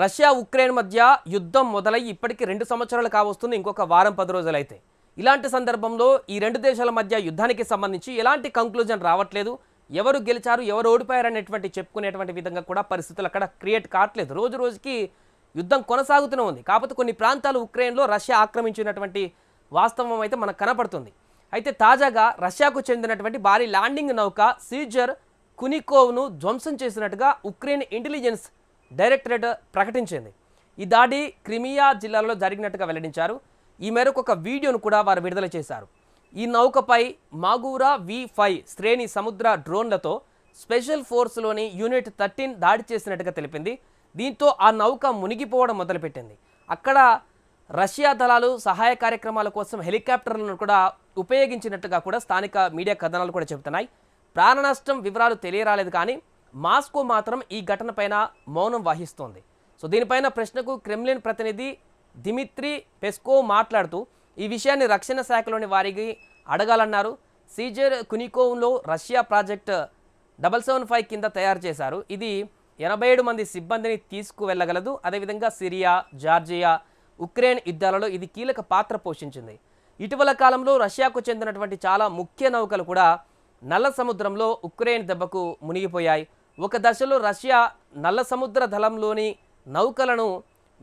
Russia Ukraine మధ్య యుద్ధం మొదలై ఇప్పటికి 2 సంవత్సరాలు కావస్తుంది. ఇంకొక వారం 10 రోజులైతే. ఇలాంటి సందర్భంలో ఈ రెండు దేశాల మధ్య యుద్ధానికి సంబంధించి ఎలాంటి కంక్లూజన్ రావట్లేదు. ఎవరు గెలిచారు, ఎవరు ఓడిపోయారనేటువంటి చెప్పుకునేటువంటి విధంగా కూడా పరిస్థితులు అక్కడ క్రియేట్ కావట్లేదు. రోజు రోజుకి యుద్ధం కొనసాగుతూనే ఉంది. కాకపోతే కొన్ని ప్రాంతాలు ఉక్రెయిన్లో రష్యా ఆక్రమించినటువంటి వాస్తవం అయితే మనకు కనపడుతుంది. అయితే తాజాగా రష్యాకు చెందినటువంటి భారీ ల్యాండింగ్ నౌక సీజర్ కునికోవ్ను ధ్వంసం చేసినట్టుగా ఉక్రెయిన్ ఇంటెలిజెన్స్ డైరెక్టరేట్ ప్రకటించింది. ఈ దాడి క్రిమియా జిల్లాలో జరిగినట్టుగా వెల్లడించారు. ఈ మేరకు ఒక వీడియోను కూడా వారు విడుదల చేశారు. ఈ నౌకపై మాగూరా V5 శ్రేణి సముద్ర డ్రోన్లతో స్పెషల్ ఫోర్స్లోని యూనిట్ 13 దాడి చేసినట్టుగా తెలిపింది. దీంతో ఆ నౌక మునిగిపోవడం మొదలుపెట్టింది. అక్కడ రష్యా దళాలు సహాయ కార్యక్రమాల కోసం హెలికాప్టర్లను కూడా ఉపయోగించినట్టుగా కూడా స్థానిక మీడియా కథనాలు కూడా చెబుతున్నాయి. ప్రాణ నష్టం వివరాలు తెలియరాలేదు, కానీ మాస్కో మాత్రం ఈ ఘటనపైన మౌనం వహిస్తోంది. సో దీనిపైన ప్రశ్నకు క్రెమ్లిన్ ప్రతినిధి దిమిత్రీ పెస్కోవ్ మాట్లాడుతూ ఈ విషయాన్ని రక్షణ శాఖలోని వారికి అడగాలన్నారు. సీజర్ కునికోవ్లో రష్యా ప్రాజెక్ట్ 775 కింద తయారు చేశారు. ఇది 87 మంది సిబ్బందిని తీసుకువెళ్ళగలదు. అదేవిధంగా సిరియా, జార్జియా, ఉక్రెయిన్ యుద్ధాలలో ఇది కీలక పాత్ర పోషించింది. ఇటీవల కాలంలో రష్యాకు చెందినటువంటి చాలా ముఖ్య నౌకలు కూడా నల్ల సముద్రంలో ఉక్రెయిన్ దెబ్బకు మునిగిపోయాయి. ఒక దశలో రష్యా నల్ల సముద్ర దళంలోని నౌకలను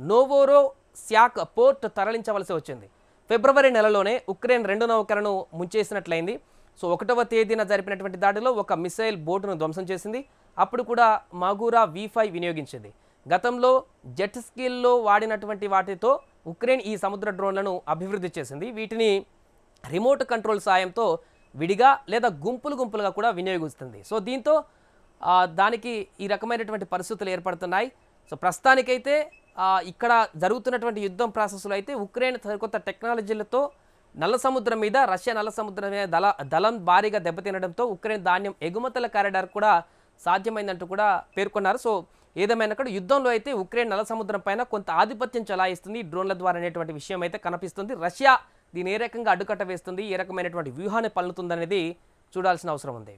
నోవోరో స్యాక్ పోర్ట్ తరలించవలసి వచ్చింది. ఫిబ్రవరి నెలలోనే ఉక్రెయిన్ 2 నౌకలను ముంచేసినట్లయింది. సో 1వ తేదీన జరిపినటువంటి దాడిలో ఒక మిసైల్ బోటును ధ్వంసం చేసింది. అప్పుడు కూడా మాగూరా V5 వినియోగించింది. గతంలో జెట్ స్కీల్లో వాడినటువంటి వాటితో ఉక్రెయిన్ ఈ సముద్ర డ్రోన్లను అభివృద్ధి చేసింది. వీటిని రిమోట్ కంట్రోల్ సాయంతో విడిగా లేదా గుంపులుగా కూడా వినియోగిస్తుంది. సో దీంతో దానికి ఈ రకమైనటువంటి పరిస్థితులు ఏర్పడుతున్నాయి. సో ప్రస్తుతానికైతే ఇక్కడ జరుగుతున్నటువంటి యుద్ధం ప్రాసెస్లో అయితే ఉక్రెయిన్ సరికొత్త టెక్నాలజీలతో నల్ల సముద్రం మీద రష్యా నల్ల సముద్రం మీద దళం భారీగా దెబ్బతినడంతో ఉక్రెయిన్ ధాన్యం ఎగుమతుల కారిడార్ కూడా సాధ్యమైందంటూ కూడా పేర్కొన్నారు. సో ఏదేమైనా కూడా యుద్ధంలో అయితే ఉక్రెయిన్ నల్ల సముద్రం పైన కొంత ఆధిపత్యం చలాయిస్తుంది డ్రోన్ల ద్వారా అనేటువంటి విషయం అయితే కనిపిస్తుంది. రష్యా దీని ఏ రకంగా అడ్డుకట్ట వేస్తుంది, ఏ రకమైనటువంటి వ్యూహాన్ని పన్నుతుందనేది చూడాల్సిన అవసరం ఉంది.